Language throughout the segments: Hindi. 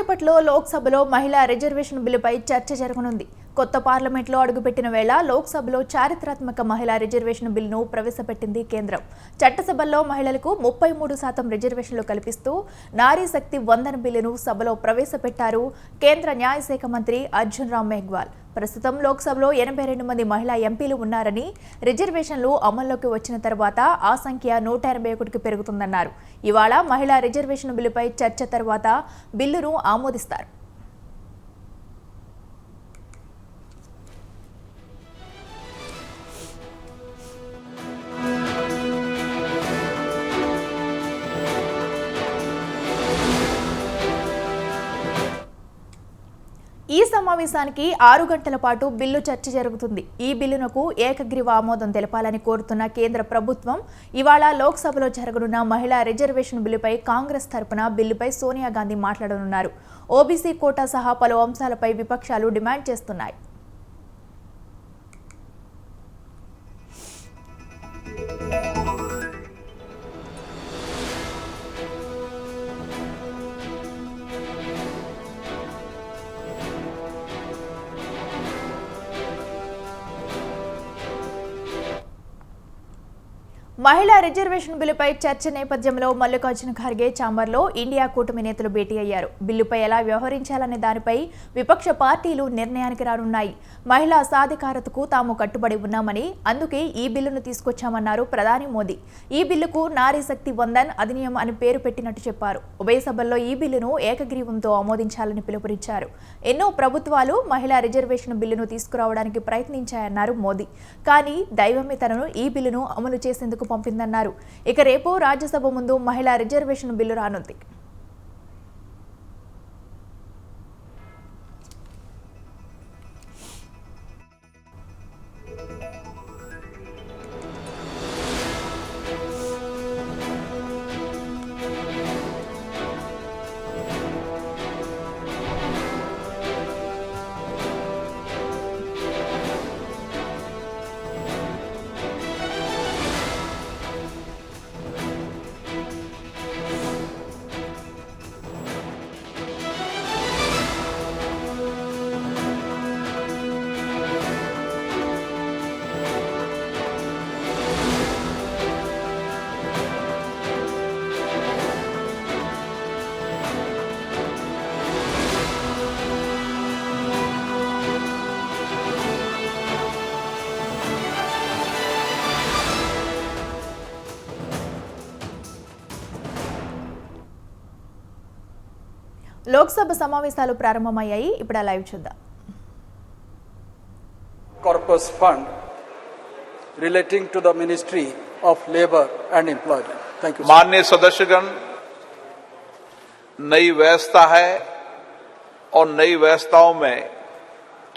కాసేపట్లో లోక్సభలో మహిళా రిజర్వేషన్ బిల్లుపై చర్చ జరగనుంది. కొత్త పార్లమెంట్లో అడుగుపెట్టిన వేళ లోక్సభలో చారిత్రాత్మక మహిళా రిజర్వేషన్ బిల్లును ప్రవేశపెట్టింది కేంద్రం. చట్టసభల్లో మహిళలకు 33% రిజర్వేషన్లు కల్పిస్తూ నారీ శక్తి వందన బిల్లును సభలో ప్రవేశపెట్టారు కేంద్ర న్యాయశాఖ మంత్రి అర్జున్ రామ్ మేఘ్వాల్. ప్రస్తుతం లోక్సభలో 82 మంది మహిళా ఎంపీలు ఉన్నారని, రిజర్వేషన్లు అమల్లోకి వచ్చిన తర్వాత ఆ సంఖ్య 181కి పెరుగుతుందన్నారు. ఇవాళ మహిళా రిజర్వేషన్ బిల్లుపై చర్చ తర్వాత బిల్లును ఆమోదిస్తారు. ఈ సమావేశానికి 6 గంటల పాటు బిల్లు చర్చ జరుగుతుంది. ఈ బిల్లునకు ఏకగ్రీవ ఆమోదం తెలపాలని కోరుతున్న కేంద్ర ప్రభుత్వం ఇవాళ లోక్సభలో జరగనున్న మహిళా రిజర్వేషన్ బిల్లుపై కాంగ్రెస్ తరపున బిల్లుపై సోనియా గాంధీ మాట్లాడనున్నారు. ఓబీసీ కోటా సహా పలు అంశాలపై విపక్షాలు డిమాండ్ చేస్తున్నాయి. మహిళా రిజర్వేషన్ బిల్లుపై చర్చ నేపథ్యంలో మల్లికార్జున ఖర్గే ఛాంబర్లో ఇండియా కూటమి నేతలు భేటీ అయ్యారు. బిల్లుపై ఎలా వ్యవహరించాలనే దానిపై విపక్ష పార్టీలు నిర్ణయానికి రానున్నాయి. మహిళా సాధికారతకు తాము కట్టుబడి ఉన్నామని, అందుకే ఈ బిల్లును తీసుకొచ్చామన్నారు ప్రధాని మోదీ. ఈ బిల్లుకు నారీ శక్తి వందన్ అధినియం అని పేరు పెట్టినట్టు చెప్పారు. ఉభయ సభల్లో ఈ బిల్లును ఏకగ్రీవంతో ఆమోదించాలని పిలుపునిచ్చారు. ఎన్నో ప్రభుత్వాలు మహిళా రిజర్వేషన్ బిల్లును తీసుకురావడానికి ప్రయత్నించాయన్నారు మోదీ. కానీ దైవమే తనను ఈ బిల్లును అమలు చేసేందుకు పంపిందన్నారు. ఇక రేపు రాజ్యసభ ముందు మహిళా రిజర్వేషన్ బిల్లు రానుంది. లోక్సభ సమావేశాలు ప్రారంభమయ్యాయి. ఇప్పుడు లైవ్ చూద్దాం. Corpus Fund relating to the Ministry of Labour and Employment. Thank you. माननीय सदस्यगण, नई व्यवस्था है और नई व्यवस्थाओं में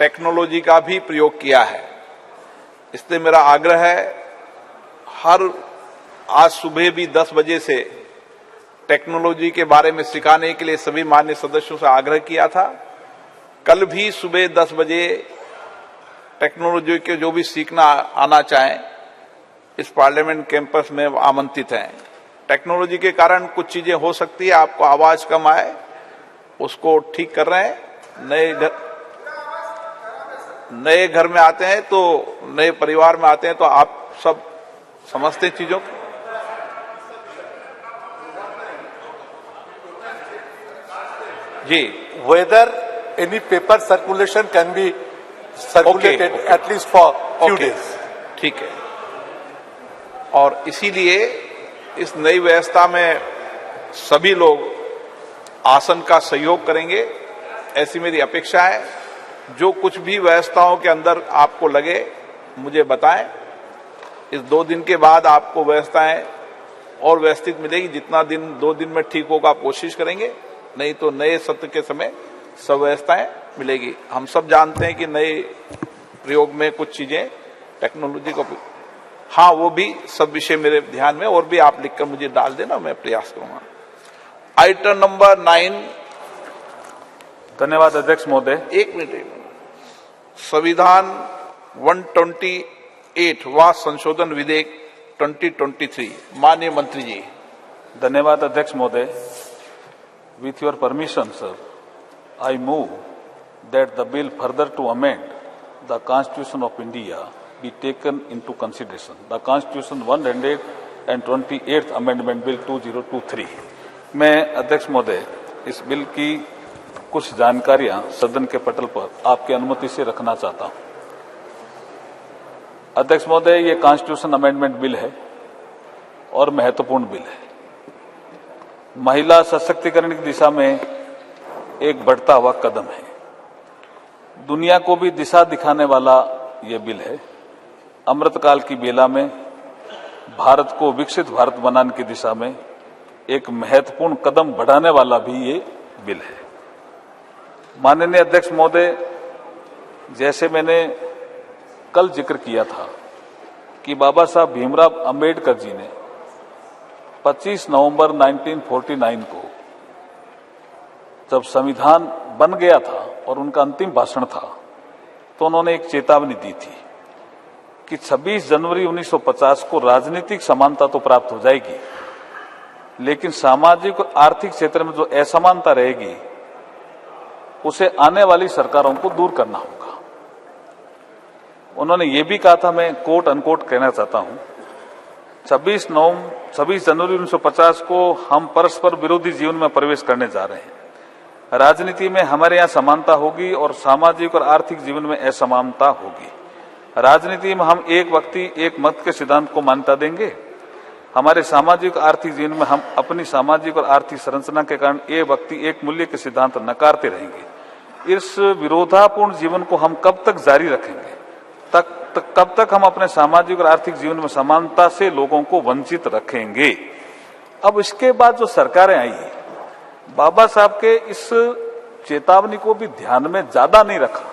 टेक्नोलॉजी का भी प्रयोग किया है. इसलिए मेरा आग्रह है, आज सुबह भी 10 बजे से टेक्नोलॉजी के बारे में सिखाने के लिए सभी माननीय सदस्यों से आग्रह किया था. कल भी सुबह 10 बजे टेक्नोलॉजी के जो भी सीखना आना चाहें इस पार्लियामेंट कैंपस में आमंत्रित हैं. टेक्नोलॉजी के कारण कुछ चीजें हो सकती है, आपको आवाज कम आए उसको ठीक कर रहे हैं. नए घर में आते हैं तो नए परिवार में आते हैं तो आप सब समझते हैं चीजों को. जी, whether any paper circulation can be circulated at least for few days. ठीक है. और इसीलिए इस नई व्यवस्था में सभी लोग आसन का सहयोग करेंगे, ऐसी मेरी अपेक्षा है. जो कुछ भी व्यवस्थाओं के अंदर आपको लगे मुझे बताएं. इस 2 दिन के बाद आपको व्यवस्थाएं और व्यवस्थित मिलेगी. जितना दिन 2 दिन में ठीक होगा आप कोशिश करेंगे, नहीं तो नए सत्र के समय सब व्यवस्थाएं मिलेगी. हम सब जानते हैं कि नए प्रयोग में कुछ चीजें टेक्नोलॉजी को, हाँ वो भी सब विषय मेरे ध्यान में, और भी आप लिखकर मुझे डाल देना, मैं प्रयास करूंगा. Item number 9. धन्यवाद अध्यक्ष महोदय. एक मिनट. संविधान 128 व संशोधन विधेयक 2023. माननीय मंत्री जी. धन्यवाद अध्यक्ष महोदय. With your permission, sir, I move that the bill further to amend the Constitution of India be taken into consideration. The Constitution 128th Amendment Bill 2023. मैं अध्यक्ष महोदय इस बिल की कुछ जानकारियां सदन के पटल पर आपकी अनुमति से रखना चाहता हूं। अध्यक्ष महोदय, ये कॉन्स्टिट्यूशन अमेंडमेंट बिल है और महत्वपूर्ण बिल है। महिला सशक्तिकरण की दिशा में एक बढ़ता हुआ कदम है। दुनिया को भी दिशा दिखाने वाला ये बिल है। अमृतकाल की बेला में भारत को विकसित भारत बनाने की दिशा में एक महत्वपूर्ण कदम बढ़ाने वाला भी ये बिल है। माननीय अध्यक्ष महोदय, जैसे मैंने कल जिक्र किया था कि बाबा साहब भीमराव अंबेडकर जी ने 25 नवंबर 1949 को जब संविधान बन गया था और उनका अंतिम भाषण था तो उन्होंने एक चेतावनी दी थी कि 26 जनवरी 1950 को राजनीतिक समानता तो प्राप्त हो जाएगी, लेकिन सामाजिक और आर्थिक क्षेत्र में जो असमानता रहेगी उसे आने वाली सरकारों को दूर करना होगा। उन्होंने ये भी कहा था, मैं कोट अनकोट कहना चाहता हूं, 26 जनवरी 1950 को हम परस्पर विरोधी जीवन में प्रवेश करने जा रहे हैं। राजनीति में हमारे यहाँ समानता होगी और सामाजिक और आर्थिक जीवन में असमानता होगी। राजनीति में हम एक व्यक्ति एक मत के सिद्धांत को मान्यता देंगे। हमारे सामाजिक आर्थिक जीवन में हम अपनी सामाजिक और आर्थिक संरचना के कारण एक व्यक्ति एक मूल्य के सिद्धांत नकारते रहेंगे। इस विरोधापूर्ण जीवन को हम कब तक जारी रखेंगे? कब तक हम अपने सामाजिक और आर्थिक जीवन में समानता से लोगों को वंचित रखेंगे? अब इसके बाद जो सरकारें आई है, बाबा साहब के इस चेतावनी को भी ध्यान में ज्यादा नहीं रखा।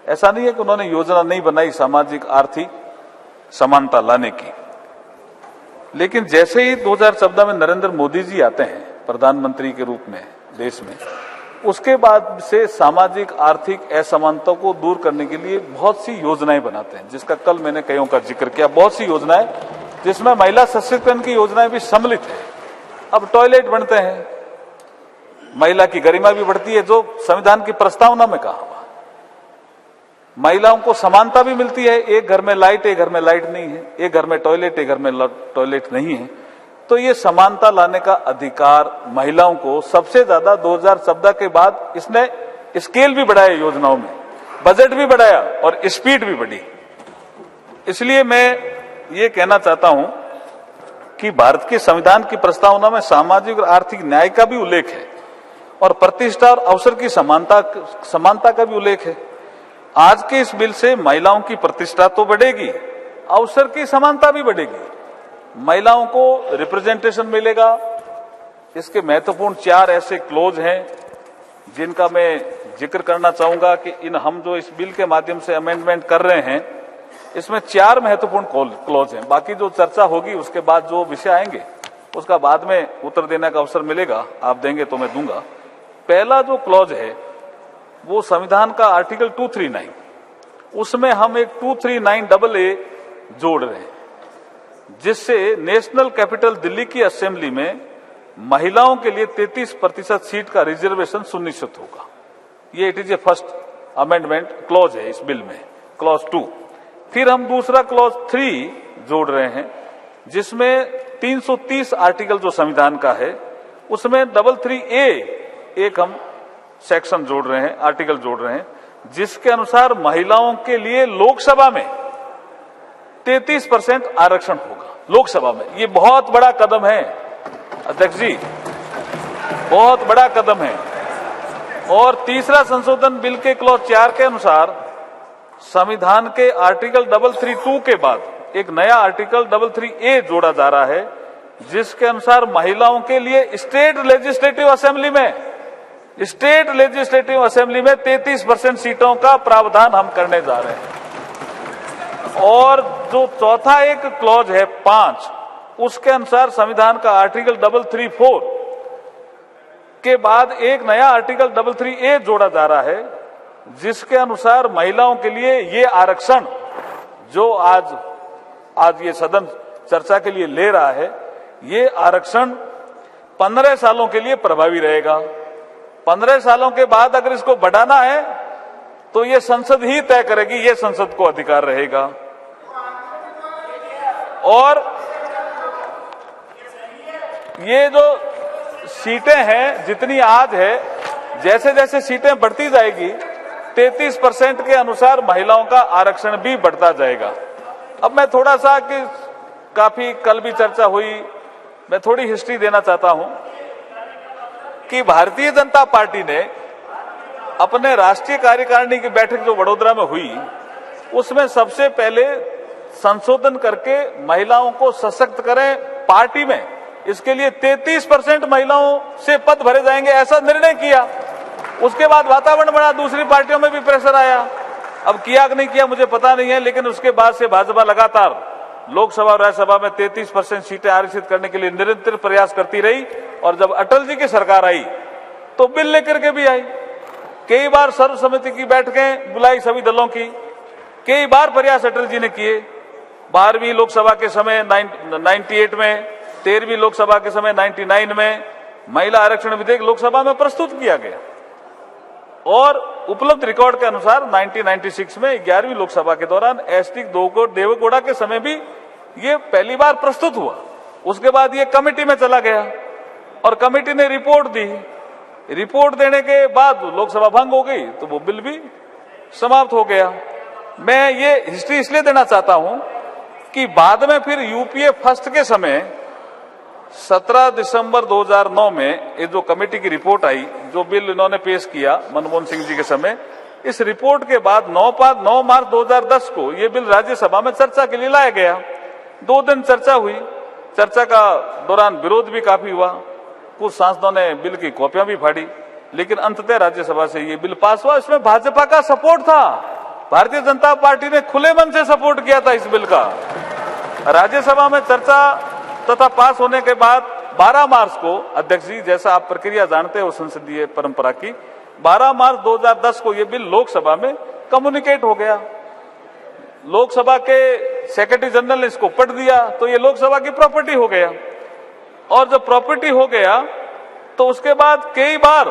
ऐसा नहीं है कि उन्होंने योजना नहीं बनाई सामाजिक आर्थिक समानता लाने की, लेकिन जैसे ही 2014 में नरेंद्र मोदी जी आते हैं प्रधानमंत्री के रूप में देश में, उसके बाद से सामाजिक आर्थिक असमानता को दूर करने के लिए बहुत सी योजनाएं बनाते हैं, जिसका कल मैंने कईयों का जिक्र किया। बहुत सी योजनाएं जिसमें महिला सशक्तिकरण की योजनाएं भी सम्मिलित है। अब टॉयलेट बनते हैं, महिला की गरिमा भी बढ़ती है, जो संविधान की प्रस्तावना में कहा हुआ। महिलाओं को समानता भी मिलती है, एक घर में लाइट एक घर में लाइट नहीं है, एक घर में टॉयलेट एक घर में टॉयलेट नहीं है। तो ये समानता लाने का अधिकार महिलाओं को सबसे ज्यादा 2014 के बाद इसने स्केल भी बढ़ाया, योजनाओं में बजट भी बढ़ाया और स्पीड भी बढ़ी। इसलिए मैं ये कहना चाहता हूं कि भारत के संविधान की प्रस्तावना में सामाजिक और आर्थिक न्याय का भी उल्लेख है और प्रतिष्ठा और अवसर की समानता का भी उल्लेख है। आज के इस बिल से महिलाओं की प्रतिष्ठा तो बढ़ेगी, अवसर की समानता भी बढ़ेगी, महिलाओं को रिप्रेजेंटेशन मिलेगा। इसके महत्वपूर्ण 4 ऐसे क्लोज हैं जिनका मैं जिक्र करना चाहूंगा कि हम जो इस बिल के माध्यम से अमेंडमेंट कर रहे हैं, इसमें 4 महत्वपूर्ण क्लोज हैं। बाकी जो चर्चा होगी उसके बाद जो विषय आएंगे उसका बाद में उत्तर देने का अवसर मिलेगा, आप देंगे तो मैं दूंगा। पहला जो क्लॉज है वो संविधान का आर्टिकल 239, उसमें हम एक 239AA जोड़ रहे हैं, जिससे नेशनल कैपिटल दिल्ली की असेंबली में महिलाओं के लिए 33% सीट का रिजर्वेशन सुनिश्चित होगा। ये it is a first amendment clause है इस बिल में, क्लॉज 2। फिर हम दूसरा क्लॉज 3 जोड़ रहे हैं, जिसमें 330 आर्टिकल जो संविधान का है उसमें 33A एक हम सेक्शन जोड़ रहे हैं, आर्टिकल जोड़ रहे हैं, जिसके अनुसार महिलाओं के लिए लोकसभा में 33% आरक्षण होगा। लोकसभा में ये बहुत बड़ा कदम है अध्यक्ष जी, बहुत बड़ा कदम है। और तीसरा संशोधन बिल के क्लॉज 4 के अनुसार संविधान के आर्टिकल 332 के बाद एक नया आर्टिकल 33A जोड़ा जा रहा है, जिसके अनुसार महिलाओं के लिए स्टेट लेजिस्लेटिव असेंबली में 33% सीटों का प्रावधान हम करने जा रहे हैं। और जो चौथा एक क्लॉज है 5, उसके अनुसार संविधान का आर्टिकल 334 के बाद एक नया आर्टिकल 33A जोड़ा जा रहा है, जिसके अनुसार महिलाओं के लिए ये आरक्षण जो आज ये सदन चर्चा के लिए ले रहा है, ये आरक्षण 15 सालों के लिए प्रभावी रहेगा। 15 सालों के बाद अगर इसको बढ़ाना है तो ये संसद ही तय करेगी, ये संसद को अधिकार रहेगा। और ये जो सीटें हैं जितनी आज है, जैसे जैसे सीटें बढ़ती जाएगी 33% के अनुसार महिलाओं का आरक्षण भी बढ़ता जाएगा। अब मैं थोड़ा सा कि काफी कल भी चर्चा हुई, मैं थोड़ी हिस्ट्री देना चाहता हूं कि भारतीय जनता पार्टी ने अपने राष्ट्रीय कार्यकारिणी की बैठक जो वडोदरा में हुई उसमें सबसे पहले संशोधन करके महिलाओं को सशक्त करें पार्टी में, इसके लिए 33% महिलाओं से पद भरे जाएंगे ऐसा निर्णय किया। उसके बाद वातावरण बना, दूसरी पार्टियों में भी प्रेशर आया। अब किया कि नहीं किया मुझे पता नहीं है, लेकिन उसके बाद से भाजपा लगातार लोकसभा और राज्यसभा में 33% सीटें आरक्षित करने के लिए निरंतर प्रयास करती रही। और जब अटल जी की सरकार आई तो बिल लेकर के भी आई, कई बार सर्वसम्मति की बैठकें बुलाई सभी दलों की, कई बार प्रयास अटल जी ने किए। 12वीं लोकसभा के समय 98 में, 13वीं लोकसभा के समय 99 में महिला आरक्षण विधेयक लोकसभा में प्रस्तुत किया गया। और उपलब्ध रिकॉर्ड के अनुसार 1996 में 11वीं लोकसभा के दौरान एसटी देवेगौड़ा के समय भी ये पहली बार प्रस्तुत हुआ। उसके बाद ये कमेटी में चला गया और कमेटी ने रिपोर्ट दी। रिपोर्ट देने के बाद लोकसभा भंग हो गई तो वो बिल भी समाप्त हो गया। मैं ये हिस्ट्री इसलिए देना चाहता हूं कि बाद में फिर यूपीए फर्स्ट के समय 17 दिसंबर 2009 में ये जो कमेटी की रिपोर्ट आई, जो बिल इन्होंने पेश किया मनमोहन सिंह जी के समय, इस रिपोर्ट के बाद 9 मार्च 2010 को ये बिल राज्यसभा में चर्चा के लिए लाया गया। 2 दिन चर्चा हुई। चर्चा का दौरान विरोध भी काफी हुआ, कुछ सांसदों ने बिल की कॉपियां भी फाड़ी, लेकिन अंततः राज्यसभा से ये बिल पास हुआ। इसमें भाजपा का सपोर्ट था, भारतीय जनता पार्टी ने खुले मन से सपोर्ट किया था इस बिल का। राज्यसभा में चर्चा तथा पास होने के बाद 12 मार्च को अध्यक्ष जी, जैसा आप प्रक्रिया जानते हो संसदीय परंपरा की, 12 मार्च 2010 को यह बिल लोकसभा में कम्युनिकेट हो गया। लोकसभा के सेक्रेटरी जनरल ने इसको पढ़ दिया तो ये लोकसभा की प्रॉपर्टी हो गया। और जब प्रॉपर्टी हो गया तो उसके बाद कई बार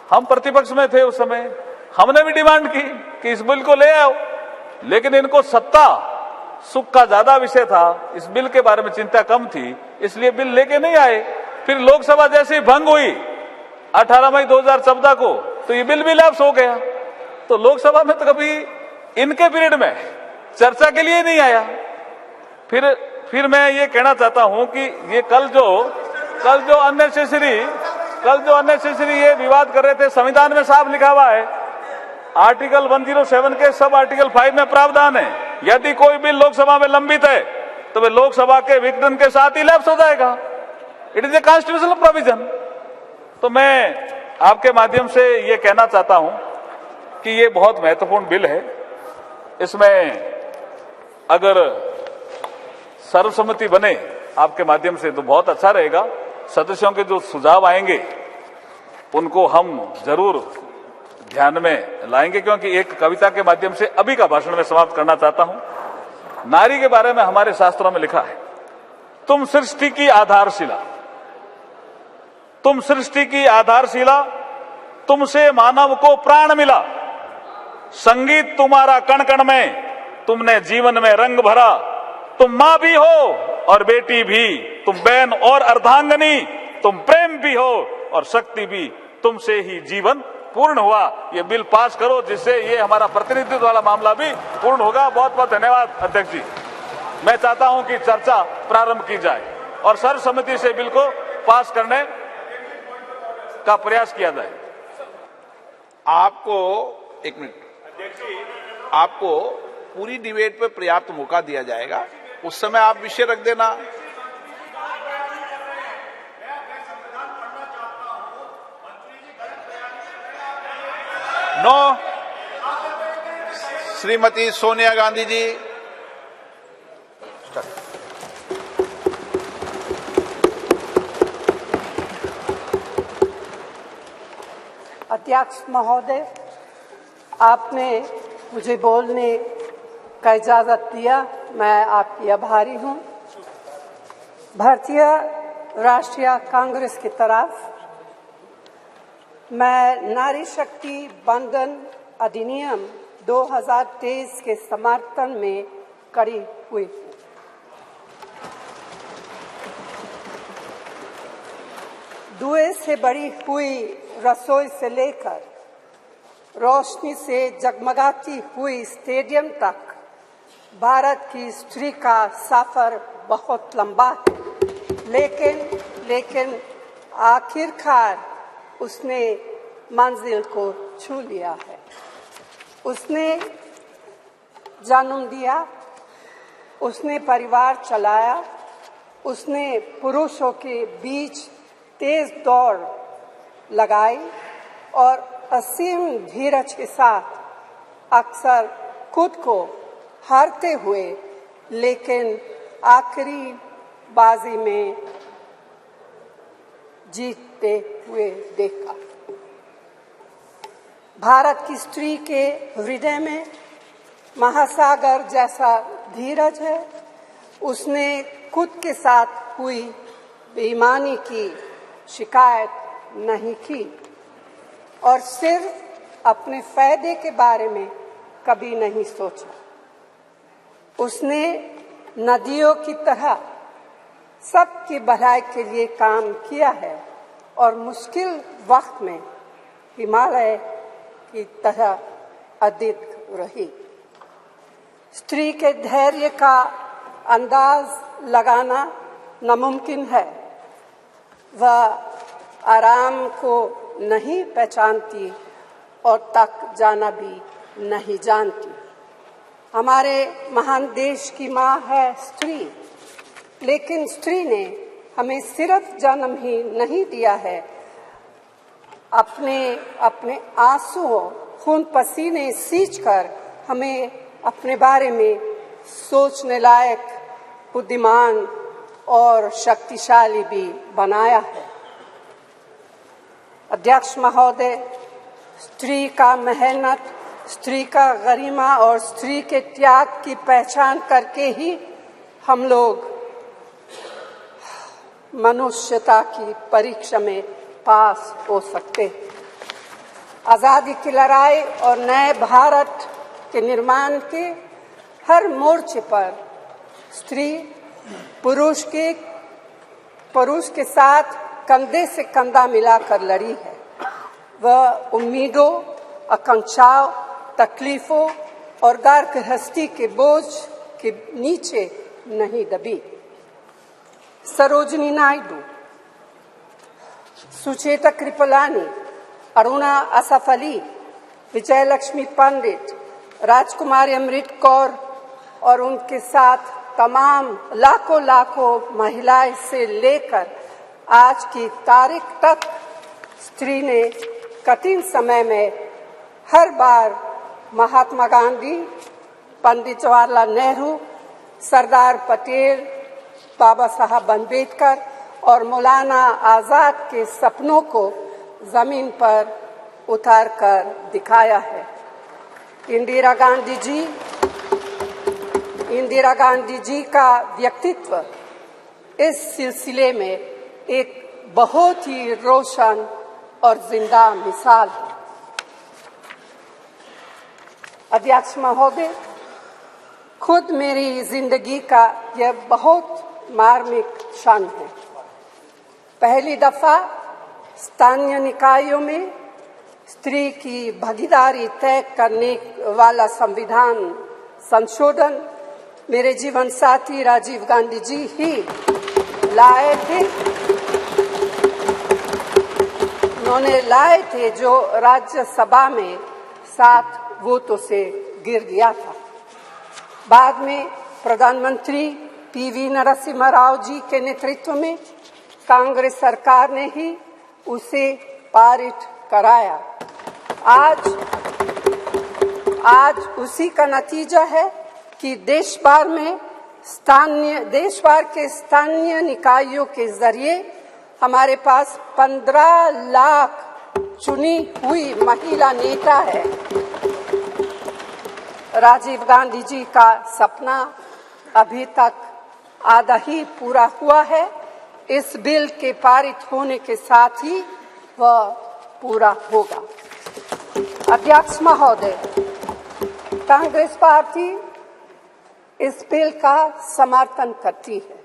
हम प्रतिपक्ष में थे उस समय, हमने भी डिमांड की कि इस बिल को ले आओ, लेकिन इनको सत्ता सुख का ज्यादा विषय था, इस बिल के बारे में चिंता कम थी, इसलिए बिल लेके नहीं आए। फिर लोकसभा जैसे ही भंग हुई 18 मई 2014 को तो ये बिल भी लैप्स हो गया। तो लोकसभा में तो कभी इनके पीरियड में चर्चा के लिए नहीं आया। फिर मैं ये कहना चाहता हूं कि ये कल जो अननेसेसरी ये विवाद कर रहे थे, संविधान में साफ लिखा हुआ है, आर्टिकल 107 के सब आर्टिकल 5 में प्रावधान है, यदि कोई बिल लोकसभा में लंबित है तो वह लोकसभा के विघटन के साथ ही लैप्स हो जाएगा। It is a constitutional provision. तो मैं आपके माध्यम से ये कहना चाहता हूं कि ये बहुत महत्वपूर्ण बिल है। इसमें अगर सर्वसम्मति बने आपके माध्यम से तो बहुत अच्छा रहेगा। सदस्यों के जो सुझाव आएंगे उनको हम जरूर ध्यान में लाएंगे, क्योंकि एक कविता के माध्यम से अभी का भाषण में समाप्त करना चाहता हूं। नारी के बारे में हमारे शास्त्रों में लिखा है, तुम सृष्टि की आधारशिला, तुम सृष्टि की आधारशिला, तुमसे मानव को प्राण मिला, संगीत तुम्हारा कण कण में, तुमने जीवन में रंग भरा, तुम मां भी हो और बेटी भी, तुम बहन और अर्धांगनी, तुम प्रेम भी हो और शक्ति भी, तुमसे ही जीवन पूर्ण हुआ। ये बिल पास करो जिससे ये हमारा प्रतिनिधित्व वाला मामला भी पूर्ण होगा। बहुत बहुत धन्यवाद अध्यक्ष जी। मैं चाहता हूं कि चर्चा प्रारंभ की जाए और सर्वसम्मति से बिल को पास करने का प्रयास किया जाए। आपको एक मिनट, आपको पूरी डिबेट पे पर्याप्त मौका दिया जाएगा, उस समय आप विषय रख देना। नो, श्रीमती सोनिया गांधी जी। अध्यक्ष महोदय, आपने मुझे बोलने का इजाजत दिया, मैं आपकी आभारी हूं। भारतीय राष्ट्रीय कांग्रेस की तरफ मैं नारी शक्ति बंधन अधिनियम 2023 के समर्थन में खड़ी हुई हूँ। धुएं से भरी हुई रसोई से लेकर रोशनी से जगमगाती हुई स्टेडियम तक भारत की स्त्री का सफर बहुत लंबा है, लेकिन आखिरकार उसने मंजिल को छू लिया है। उसने जन्म दिया, उसने परिवार चलाया, उसने पुरुषों के बीच तेज दौड़ लगाई और असीम धीरज के साथ अक्सर खुद को हारते हुए लेकिन आखिरी बाजी में जीतते हुए देखा। भारत की स्त्री के हृदय में महासागर जैसा धीरज है। उसने खुद के साथ हुई बेईमानी की शिकायत नहीं की और सिर्फ अपने फायदे के बारे में कभी नहीं सोचा। उसने नदियों की तरह सबकी भलाई के लिए काम किया है और मुश्किल वक्त में हिमालय की तरह अडिग रही। स्त्री के धैर्य का अंदाज लगाना नामुमकिन है। वह आराम को नहीं पहचानती और तक जाना भी नहीं जानती। हमारे महान देश की माँ है स्त्री, लेकिन स्त्री ने हमें सिर्फ जन्म ही नहीं दिया है, अपने आंसुओं खून पसीने सींचकर हमें अपने बारे में सोचने लायक, बुद्धिमान और शक्तिशाली भी बनाया है। अध्यक्ष महोदय, स्त्री का मेहनत, स्त्री का गरिमा और स्त्री के त्याग की पहचान करके ही हम लोग मनुष्यता की परीक्षा में पास हो सकते हैं। आजादी की लड़ाई और नए भारत के निर्माण के हर मोर्चे पर स्त्री पुरुष के साथ कंधे से कंधा मिलाकर लड़ी है। वह उम्मीदों, आकांक्षाओं, तकलीफों और घर गृहस्थी के बोझ के नीचे नहीं दबी। सरोजिनी नायडू, सुचेता कृपलानी, अरुणा असफ अली, विजयलक्ष्मी पंडित, राजकुमारी अमृत कौर और उनके साथ तमाम लाखों महिलाएं से लेकर आज की तारीख तक स्त्री ने कठिन समय में हर बार महात्मा गांधी, पंडित जवाहरलाल नेहरू, सरदार पटेल, बाबा साहब अम्बेडकर और मौलाना आजाद के सपनों को जमीन पर उतार कर दिखाया है। इंदिरा गांधी जी का व्यक्तित्व इस सिलसिले में एक बहुत ही रोशन और जिंदा मिसाल है। अध्यक्ष महोदय, खुद मेरी जिंदगी का यह बहुत मार्मिक क्षण है। पहली दफा स्थानीय निकायों में स्त्री की भागीदारी तय करने वाला संविधान संशोधन मेरे जीवन साथी राजीव गांधी जी ही लाए थे। उन्होंने लाए थे जो राज्यसभा में 7 वोटों से गिर गया था। बाद में प्रधानमंत्री पीवी नरसिम्हा राव जी के नेतृत्व में कांग्रेस सरकार ने ही उसे पारित कराया। आज उसी का नतीजा है कि देश भर के स्थानीय निकायों के जरिए हमारे पास 15 लाख चुनी हुई महिला नेता है। राजीव गांधी जी का सपना अभी तक आधा ही पूरा हुआ है। इस बिल के पारित होने के साथ ही वह पूरा होगा। अध्यक्ष महोदय, कांग्रेस पार्टी इस बिल का समर्थन करती है।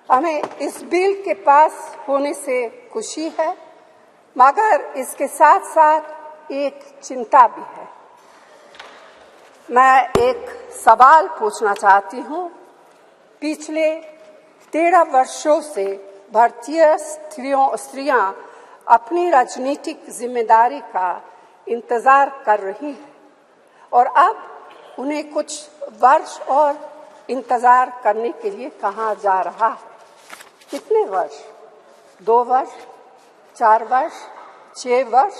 हमें इस बिल के पास होने से खुशी है, मगर इसके साथ साथ एक चिंता भी है। मैं एक सवाल पूछना चाहती हूँ। पिछले 13 वर्षों से भारतीय स्त्रियां अपनी राजनीतिक जिम्मेदारी का इंतजार कर रही हैं और अब उन्हें कुछ वर्ष और इंतजार करने के लिए कहा जा रहा है। कितने वर्ष? 2 वर्ष, 4 वर्ष, 6 वर्ष,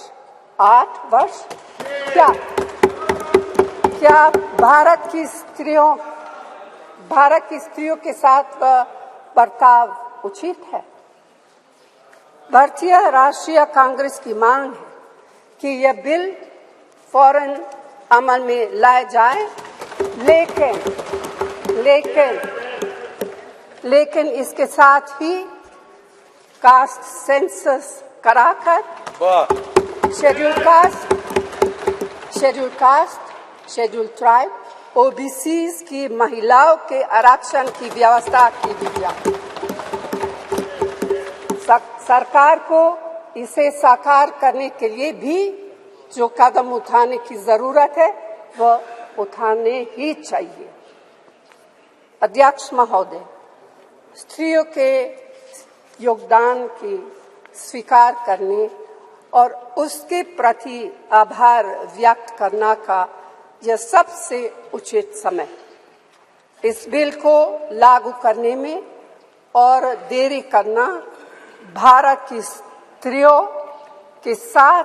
8 वर्ष? क्या भारत की स्त्रियों के साथ बर्ताव उचित है? भारतीय राष्ट्रीय कांग्रेस की मांग है कि यह बिल फौरन अमल में लाया जाए, लेकिन इसके साथ ही कास्ट सेंसस कराकर शेड्यूल ट्राइब, ओबीसीज की महिलाओं के आरक्षण की व्यवस्था की भी जाए। सरकार को इसे साकार करने के लिए भी जो कदम उठाने की जरूरत है वह उठाने ही चाहिए। अध्यक्ष महोदय, स्त्रियों के योगदान की स्वीकार करने और उसके प्रति आभार व्यक्त करना का यह सबसे उचित समय। इस बिल को लागू करने में और देरी करना भारत की स्त्रियों के साथ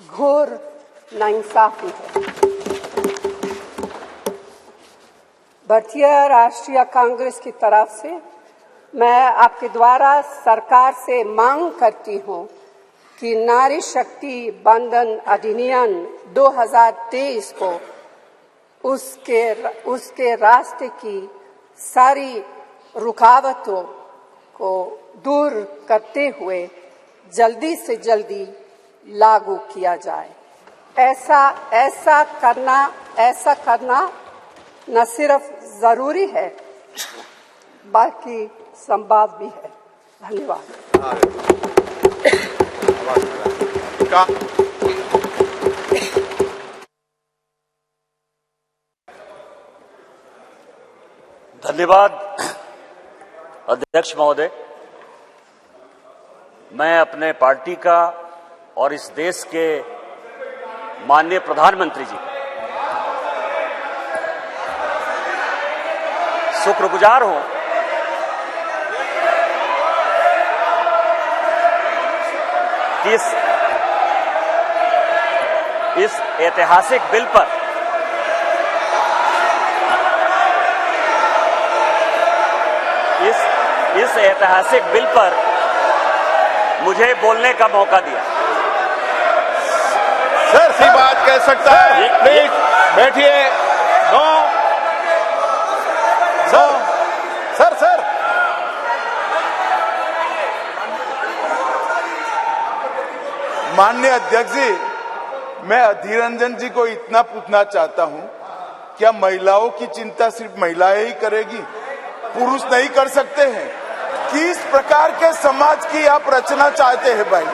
घोर नाइंसाफी है। भारतीय राष्ट्रीय कांग्रेस की तरफ से मैं आपके द्वारा सरकार से मांग करती हूं कि नारी शक्ति बंधन अधिनियम 2023 को उसके रास्ते की सारी रुकावटों को दूर करते हुए जल्दी से जल्दी लागू किया जाए। ऐसा करना न सिर्फ जरूरी है बल्कि संभव भी है। धन्यवाद। धन्यवाद अध्यक्ष महोदय। मैं अपने पार्टी का और इस देश के माननीय प्रधानमंत्री जी शुक्रगुजार हूं कि इस ऐतिहासिक बिल पर इस ऐतिहासिक बिल पर मुझे बोलने का मौका दिया। सर सी बात कह सकता है। प्लीज बैठिए। नो सर माननीय अध्यक्ष जी, मैं अधीर रंजन जी को इतना पूछना चाहता हूं, क्या महिलाओं की चिंता सिर्फ महिलाएं ही करेगी, पुरुष नहीं कर सकते हैं? किस प्रकार के समाज की आप रचना चाहते हैं भाई?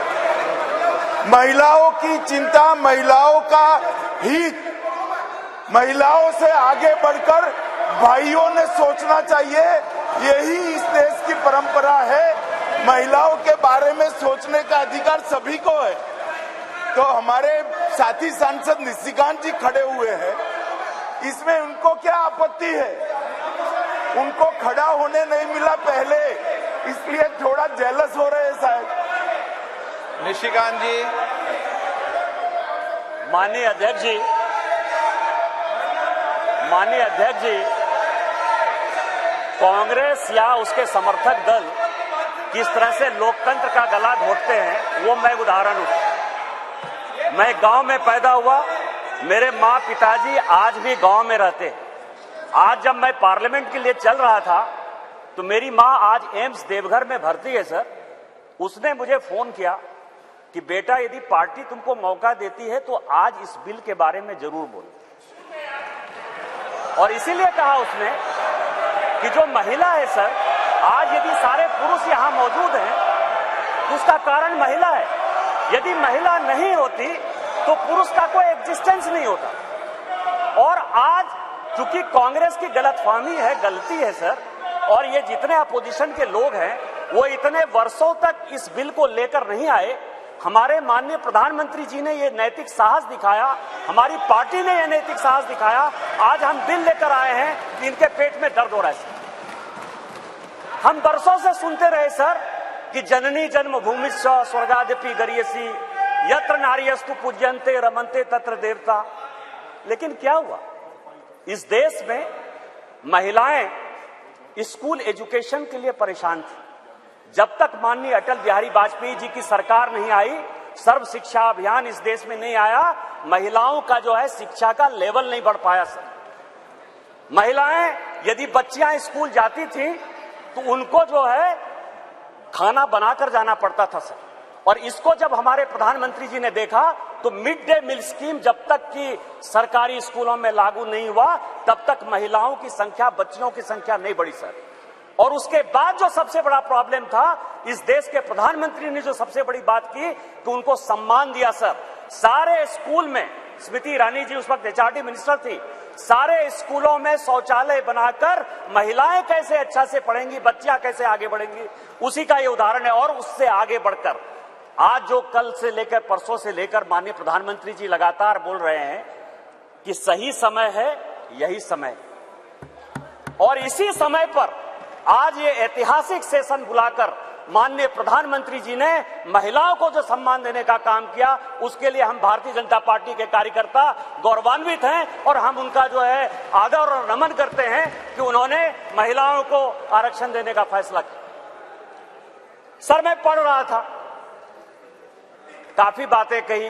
महिलाओं की चिंता, महिलाओं का हित, महिलाओं से आगे बढ़कर भाइयों ने सोचना चाहिए। यही इस देश की परंपरा है। महिलाओं के बारे में सोचने का अधिकार सभी को है। तो हमारे साथी सांसद निशिकांत जी खड़े हुए हैं, इसमें उनको क्या आपत्ति है? उनको खड़ा होने नहीं मिला पहले, इसलिए थोड़ा जेलस हो रहे हैं शायद। निशिकांत जी। माननीय अध्यक्ष जी, कांग्रेस या उसके समर्थक दल किस तरह से लोकतंत्र का गला घोटते हैं वो मैं उदाहरण हूं। मैं गांव में पैदा हुआ, मेरे माँ पिताजी आज भी गांव में रहते हैं। आज जब मैं पार्लियामेंट के लिए चल रहा था तो मेरी माँ आज एम्स देवघर में भर्ती है सर। उसने मुझे फोन किया कि बेटा यदि पार्टी तुमको मौका देती है तो आज इस बिल के बारे में जरूर बोलो। और इसीलिए कहा उसने कि जो महिला है सर, आज यदि सारे पुरुष यहां मौजूद हैं, उसका कारण महिला है। यदि महिला नहीं होती तो पुरुष का कोई एग्जिस्टेंस नहीं होता। और आज चूंकि कांग्रेस की गलतफहमी है, गलती है सर, और ये जितने अपोजिशन के लोग हैं वो इतने वर्षों तक इस बिल को लेकर नहीं आए। हमारे माननीय प्रधानमंत्री जी ने ये नैतिक साहस दिखाया, हमारी पार्टी ने ये नैतिक साहस दिखाया। आज हम बिल लेकर आए हैं कि इनके पेट में दर्द हो रहा है सर। हम बरसों से सुनते रहे सर कि जननी जन्मभूमिश्च स्वर्गादपि गरीयसी यत्र नार्यस्तु पूज्यन्ते रमन्ते तत्र देवता। लेकिन क्या हुआ? इस देश में महिलाएं स्कूल एजुकेशन के लिए परेशान थी। जब तक माननीय अटल बिहारी वाजपेयी जी की सरकार नहीं आई, सर्व शिक्षा अभियान इस देश में नहीं आया, महिलाओं का जो है शिक्षा का लेवल नहीं बढ़ पाया सर। महिलाएं यदि बच्चियां स्कूल जाती थी तो उनको जो है खाना बनाकर जाना पड़ता था सर। और इसको जब हमारे प्रधानमंत्री जी ने देखा तो मिड डे मील स्कीम जब तक कि सरकारी स्कूलों में लागू नहीं हुआ तब तक महिलाओं की संख्या, बच्चियों की संख्या नहीं बढ़ी सर। और उसके बाद जो सबसे बड़ा प्रॉब्लम था, इस देश के प्रधानमंत्री ने जो सबसे बड़ी बात की कि उनको सम्मान दिया सर। सारे स्कूल में, स्मृति ईरानी जी उस वक्त एचआरडी मिनिस्टर थी, सारे स्कूलों में शौचालय बनाकर महिलाएं कैसे अच्छा से पढ़ेंगी, बच्चियां कैसे आगे बढ़ेंगी, उसी का ये उदाहरण है। और उससे आगे बढ़कर आज जो कल से लेकर परसों से लेकर माननीय प्रधानमंत्री जी लगातार बोल रहे हैं कि सही समय है, यही समय है। और इसी समय पर आज ये ऐतिहासिक सेशन बुलाकर माननीय प्रधानमंत्री जी ने महिलाओं को जो सम्मान देने का काम किया, उसके लिए हम भारतीय जनता पार्टी के कार्यकर्ता गौरवान्वित हैं। और हम उनका जो है आदर और नमन करते हैं कि उन्होंने महिलाओं को आरक्षण देने का फैसला किया। सर, मैं पढ़ रहा था, काफी बातें कही,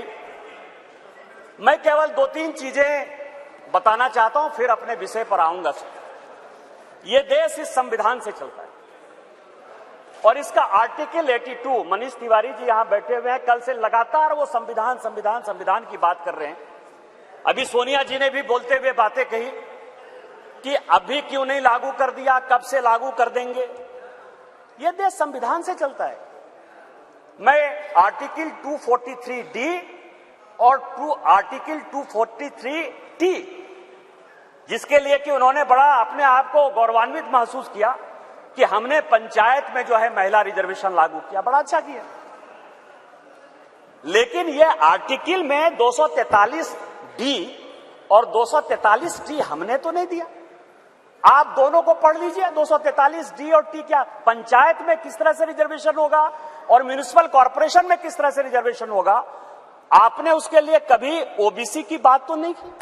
मैं केवल 2-3 चीजें बताना चाहता हूं, फिर अपने विषय पर आऊंगा सर। ये देश इस संविधान से चलता है और इसका आर्टिकल 82, मनीष तिवारी जी यहां बैठे हुए हैं, कल से लगातार वो संविधान संविधान संविधान की बात कर रहे हैं। अभी सोनिया जी ने भी बोलते हुए बातें कही कि अभी क्यों नहीं लागू कर दिया, कब से लागू कर देंगे। ये देश संविधान से चलता है। मैं आर्टिकल 243D और आर्टिकल 243T, जिसके लिए कि उन्होंने बड़ा अपने आप को गौरवान्वित महसूस किया कि हमने पंचायत में जो है महिला रिजर्वेशन लागू किया, बड़ा अच्छा किया। लेकिन ये आर्टिकल में 243D और 243T हमने तो नहीं दिया। आप दोनों को पढ़ लीजिए, 243D और T क्या पंचायत में किस तरह से रिजर्वेशन होगा और म्युनिसिपल कॉर्पोरेशन में किस तरह से रिजर्वेशन होगा। आपने उसके लिए कभी ओबीसी की बात तो नहीं की।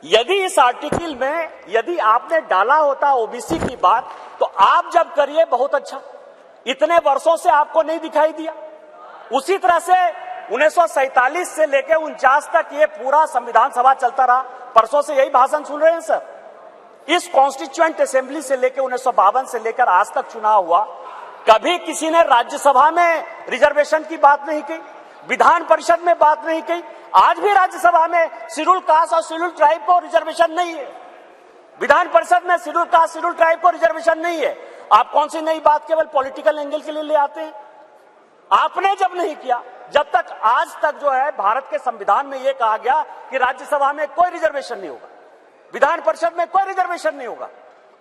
यदि इस आर्टिकल में यदि आपने डाला होता ओबीसी की बात, तो आप जब करिए बहुत अच्छा। इतने वर्षों से आपको नहीं दिखाई दिया। उसी तरह से 1947 से लेकर 49 तक ये पूरा संविधान सभा चलता रहा। परसों से यही भाषण सुन रहे हैं सर। इस कॉन्स्टिट्यूएंट असेंबली से लेकर 1952 से लेकर आज तक चुनाव हुआ, कभी किसी ने राज्यसभा में रिजर्वेशन की बात नहीं की, विधान परिषद में बात नहीं की। आज भी राज्यसभा में शेड्यूल कास्ट और शेड्यूल ट्राइब को रिजर्वेशन नहीं है, विधान परिषद में शेड्यूल कास्ट शेड्यूल ट्राइब को रिजर्वेशन नहीं है। आप कौन सी नई बात केवल पॉलिटिकल एंगल के लिए ले आते हैं? आपने जब नहीं किया, जब तक आज तक जो है भारत के संविधान में यह कहा गया कि राज्यसभा में कोई रिजर्वेशन नहीं होगा, विधान परिषद में कोई रिजर्वेशन नहीं होगा।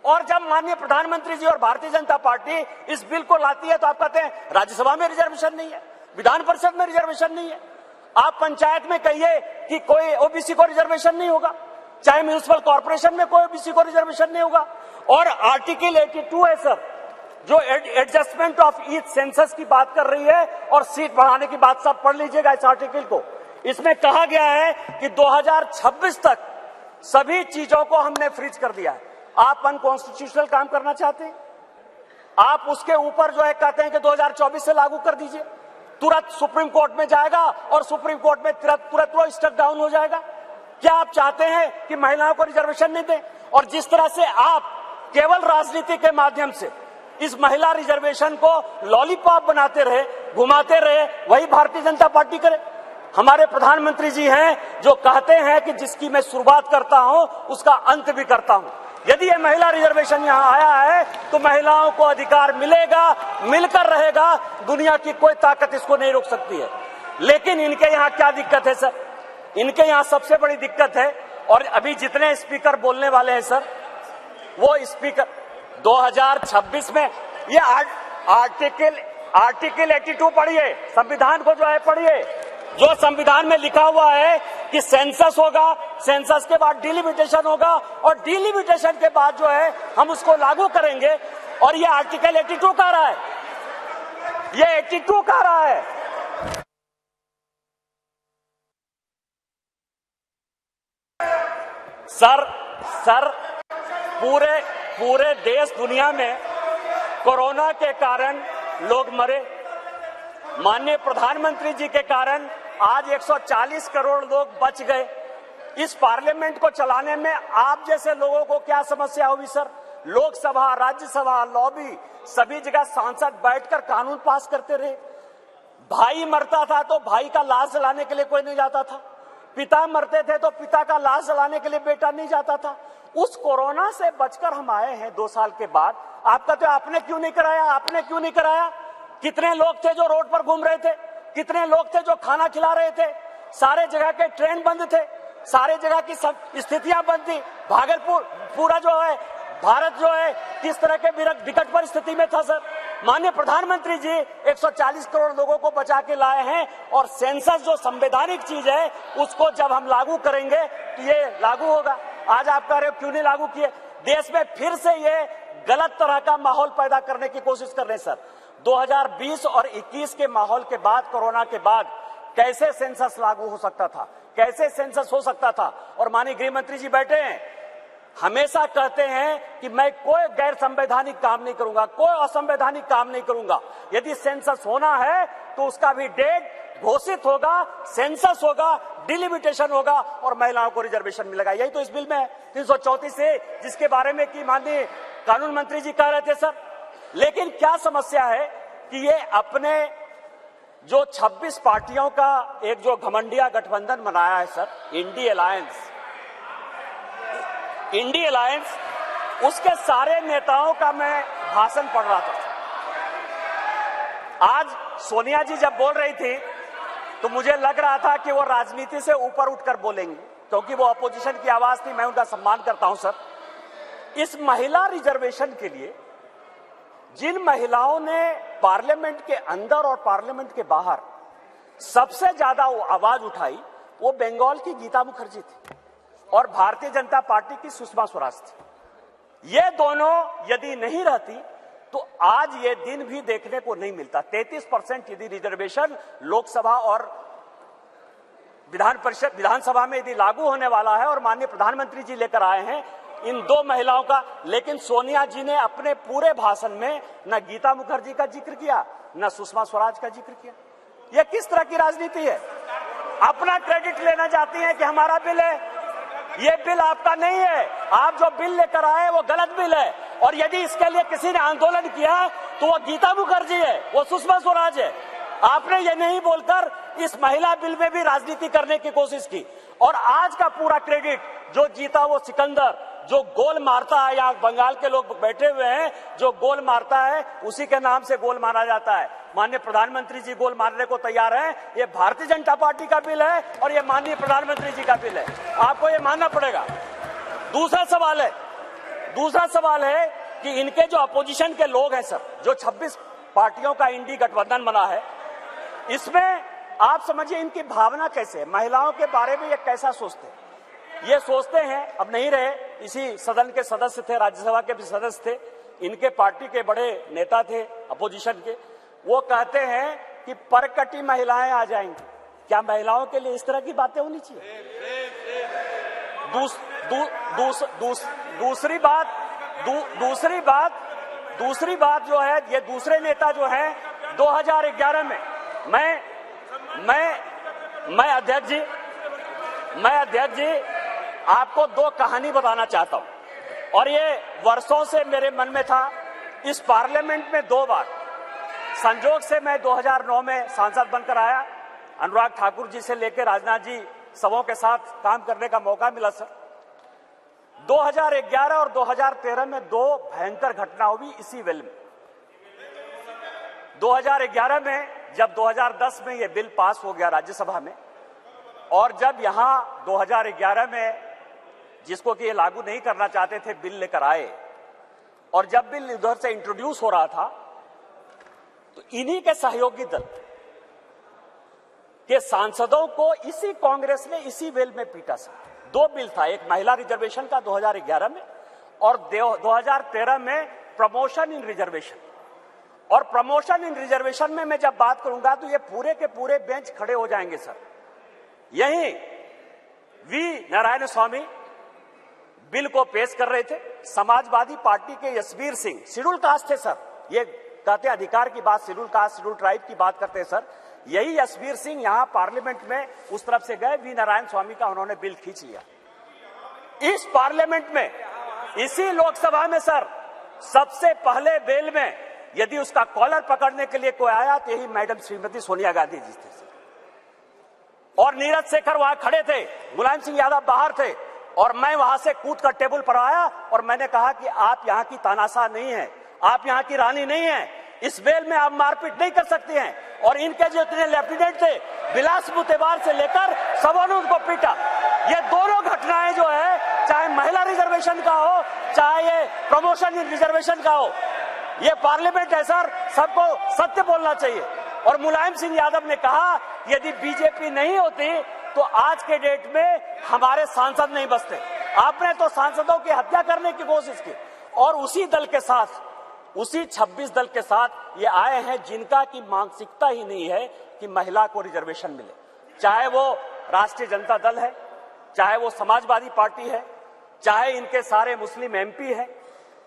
और जब माननीय प्रधानमंत्री जी और भारतीय जनता पार्टी इस बिल को लाती है तो आप कहते हैं राज्यसभा में रिजर्वेशन नहीं है, विधान परिषद में रिजर्वेशन नहीं है। आप पंचायत में कहिए कि कोई ओबीसी को रिजर्वेशन नहीं होगा, चाहे म्युनिसिपल कॉर्पोरेशन में कोई ओबीसी को रिजर्वेशन नहीं होगा। और आर्टिकल 82 है सर, जो एडजस्टमेंट ऑफ ईच सेंसस की बात कर रही है और सीट बढ़ाने की बात, सब पढ़ लीजिएगा इस आर्टिकल को। इसमें कहा गया है कि 2026 तक सभी चीजों को हमने फ्रीज कर दिया है। आप अनकॉन्स्टिट्यूशनल काम करना चाहते हैं, आप उसके ऊपर जो है कहते हैं कि 2024 से लागू कर दीजिए, तुरंत सुप्रीम कोर्ट में जाएगा और सुप्रीम कोर्ट में तुरंत वो स्टक डाउन हो जाएगा। क्या आप चाहते हैं कि महिलाओं को रिजर्वेशन नहीं दें? और जिस तरह से आप केवल राजनीति के माध्यम से इस महिला रिजर्वेशन को लॉलीपॉप बनाते रहे, घुमाते रहे, वही भारतीय जनता पार्टी करे। हमारे प्रधानमंत्री जी हैं जो कहते हैं कि जिसकी मैं शुरुआत करता हूं उसका अंत भी करता हूं। यदि ये महिला रिजर्वेशन यहां आया है तो महिलाओं को अधिकार मिलेगा, मिलकर रहेगा, दुनिया की कोई ताकत इसको नहीं रोक सकती है। लेकिन इनके यहां क्या दिक्कत है सर? इनके यहां सबसे बड़ी दिक्कत है, और अभी जितने स्पीकर बोलने वाले हैं सर, वो स्पीकर 2026 में ये आर्टिकल 82 पढ़िए, संविधान को जो है पढ़िए, जो संविधान में लिखा हुआ है कि सेंसस होगा, सेंसस के बाद डिलिमिटेशन होगा, और डिलिमिटेशन के बाद जो है हम उसको लागू करेंगे। और ये आर्टिकल 82 कह रहा है, ये 82 कह रहा है। सर पूरे देश दुनिया में कोरोना के कारण लोग मरे, माननीय प्रधानमंत्री जी के कारण आज 140 करोड़ लोग बच गए। इस पार्लियामेंट को चलाने में आप जैसे लोगों को क्या समस्या हुई सर? लोकसभा, राज्यसभा, लॉबी, सभी जगह सांसद बैठकर कानून पास करते रहे। भाई मरता था तो भाई का लाश जलाने के लिए कोई नहीं जाता था, पिता मरते थे तो पिता का लाश जलाने के लिए बेटा नहीं जाता था। उस कोरोना से बचकर हम आए हैं 2 साल के बाद। आपका तो आपने क्यों नहीं कराया? आपने क्यों नहीं कराया? कितने लोग थे जो रोड पर घूम रहे थे? कितने लोग थे जो खाना खिला रहे थे? सारे जगह के ट्रेन बंद थे, सारे जगह की सब स्थितियां बंद थी। भागलपुर पूरा जो है भारत जो है किस तरह के विकट परिस्थिति में था सर? माननीय प्रधानमंत्री जी 140 करोड़ लोगों को बचा के लाए हैं, और सेंसस जो संवैधानिक चीज है उसको जब हम लागू करेंगे तो ये लागू होगा। आज आप कह रहे हो क्यों नहीं लागू किए? देश में फिर से ये गलत तरह का माहौल पैदा करने की कोशिश कर रहे हैं सर। 2020 और 21 के माहौल के बाद, कोरोना के बाद कैसे सेंसस लागू हो सकता था? कैसे सेंसस हो सकता था? और माननीय गृह मंत्री जी बैठे हैं, हमेशा कहते हैं कि मैं कोई गैर संवैधानिक काम नहीं करूंगा, कोई असंवैधानिक काम नहीं करूंगा। यदि सेंसस होना है तो उसका भी डेट घोषित होगा, सेंसस होगा, डिलिमिटेशन होगा और महिलाओं को रिजर्वेशन मिलेगा। यही तो इस बिल में है 334 से, जिसके बारे में कि माननीय कानून मंत्री जी कह रहे थे सर। लेकिन क्या समस्या है कि ये अपने जो 26 पार्टियों का एक जो घमंडिया गठबंधन बनाया है सर, इंडी अलायंस, उसके सारे नेताओं का मैं भाषण पढ़ रहा था। आज सोनिया जी जब बोल रही थी तो मुझे लग रहा था कि वो राजनीति से ऊपर उठकर बोलेंगे, क्योंकि वो अपोजिशन की आवाज थी। मैं उनका सम्मान करता हूं सर। इस महिला रिजर्वेशन के लिए जिन महिलाओं ने पार्लियामेंट के अंदर और पार्लियामेंट के बाहर सबसे ज्यादा आवाज उठाई, वो बंगाल की गीता मुखर्जी थी और भारतीय जनता पार्टी की सुषमा स्वराज थी। ये दोनों यदि नहीं रहती तो आज ये दिन भी देखने को नहीं मिलता। 33% यदि रिजर्वेशन लोकसभा और विधानसभा में यदि लागू होने वाला है और माननीय प्रधानमंत्री जी लेकर आए हैं इन दो महिलाओं का, लेकिन सोनिया जी ने अपने पूरे भाषण में न गीता मुखर्जी का जिक्र किया, न सुषमा स्वराज का जिक्र किया। यह किस तरह की राजनीति है? अपना क्रेडिट लेना चाहती हैं कि हमारा बिल है। ये बिल आपका नहीं है। आप जो बिल लेकर आए वो गलत बिल है, और यदि इसके लिए किसी ने आंदोलन किया तो वो गीता मुखर्जी है, वो सुषमा स्वराज है। आपने ये नहीं बोलकर इस महिला बिल में भी राजनीति करने की कोशिश की, और आज का पूरा क्रेडिट जो जीता वो सिकंदर, जो गोल मारता है, यहाँ बंगाल के लोग बैठे हुए हैं, जो गोल मारता है उसी के नाम से गोल मारा जाता है। माननीय प्रधानमंत्री जी गोल मारने को तैयार हैं। ये भारतीय जनता पार्टी का बिल है और ये माननीय प्रधानमंत्री जी का बिल है, आपको ये मानना पड़ेगा। दूसरा सवाल है कि इनके जो अपोजिशन के लोग हैं सर, जो 26 पार्टियों का इंडी गठबंधन बना है, इसमें आप समझिए इनकी भावना कैसे है, महिलाओं के बारे में ये कैसा सोचते हैं। ये सोचते हैं, अब नहीं रहे, इसी सदन के सदस्य थे, राज्यसभा के भी सदस्य थे, इनके पार्टी के बड़े नेता थे अपोजिशन के, वो कहते हैं कि परकटी महिलाएं आ जाएंगी। क्या महिलाओं के लिए इस तरह की बातें होनी चाहिए? दूसरी बात जो है, ये दूसरे नेता जो है 2011 में मैं अध्यक्ष जी आपको 2 कहानी बताना चाहता हूं, और ये वर्षों से मेरे मन में था। इस पार्लियामेंट में 2 बार संजोग से मैं 2009 में सांसद बनकर आया। अनुराग ठाकुर जी से लेकर राजनाथ जी सबों के साथ काम करने का मौका मिला सर। 2011 और 2013 में दो भयंकर घटना हुई इसी वेल में। 2011 में जब 2010 में ये बिल पास हो गया राज्यसभा में, और जब यहां 2011 में जिसको कि ये लागू नहीं करना चाहते थे बिल लेकर आए, और जब बिल उधर से इंट्रोड्यूस हो रहा था तो इन्हीं के सहयोगी दल के सांसदों को इसी कांग्रेस ने इसी वेल में पीटा सर। दो बिल था, एक महिला रिजर्वेशन का 2011 में और 2013 में प्रमोशन इन रिजर्वेशन। और प्रमोशन इन रिजर्वेशन में मैं जब बात करूंगा तो ये पूरे के पूरे बेंच खड़े हो जाएंगे सर। यही वी नारायण स्वामी बिल को पेश कर रहे थे। समाजवादी पार्टी के यशवीर सिंह शेड्यूल कास्ट थे सर, ये कहते अधिकार की बात, शेड्यूल कास्ट शेड्यूल ट्राइब की बात करते हैं सर। यही यशवीर सिंह यहां पार्लियामेंट में उस तरफ से गए, वी नारायण स्वामी का उन्होंने बिल खींच लिया। इस पार्लियामेंट में, इसी लोकसभा में सर, सबसे पहले बिल में यदि उसका कॉलर पकड़ने के लिए कोई आया तो यही मैडम श्रीमती सोनिया गांधी जी थे सर। और नीरज शेखर वहां खड़े थे, मुलायम सिंह यादव बाहर थे, और मैं वहां से कूद कर टेबल पर आया और मैंने कहा कि आप यहां की तानाशाह नहीं है, आप यहां की रानी नहीं है, इस बेल में आप मारपीट नहीं कर सकते हैं। और इनके जो इतने लेफ्टिनेंट थे, बिलास मुतेबार से लेकर सबों ने उनको पीटा। ये दोनों घटनाएं जो है, चाहे महिला रिजर्वेशन का हो, चाहे ये प्रमोशन इन रिजर्वेशन का हो, ये पार्लियामेंट है सर, सबको सत्य बोलना चाहिए। और मुलायम सिंह यादव ने कहा यदि बीजेपी नहीं होती तो आज के डेट में हमारे सांसद नहीं बचते। आपने तो सांसदों की हत्या करने की कोशिश की, और उसी दल के साथ, उसी 26 दल के साथ ये आए हैं जिनका की मानसिकता ही नहीं है कि महिला को रिजर्वेशन मिले। चाहे वो राष्ट्रीय जनता दल है, चाहे वो समाजवादी पार्टी है, चाहे इनके सारे मुस्लिम एमपी है,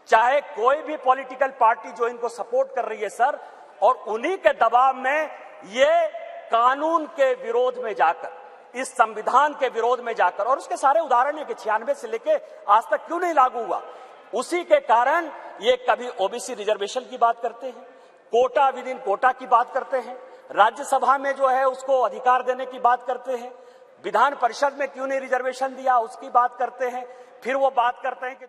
चाहे कोई भी पॉलिटिकल पार्टी जो इनको सपोर्ट कर रही है सर, और उन्हीं के दबाव में ये कानून के विरोध में जाकर, इस संविधान के विरोध में जाकर, और उसके सारे उदाहरण है कि 96 से लेके आज तक क्यों नहीं लागू हुआ, उसी के कारण ये कभी ओबीसी रिजर्वेशन की बात करते हैं, कोटा विद इन कोटा की बात करते हैं, राज्यसभा में जो है उसको अधिकार देने की बात करते हैं, विधान परिषद में क्यों नहीं रिजर्वेशन दिया उसकी बात करते हैं, फिर वो बात करते हैं कि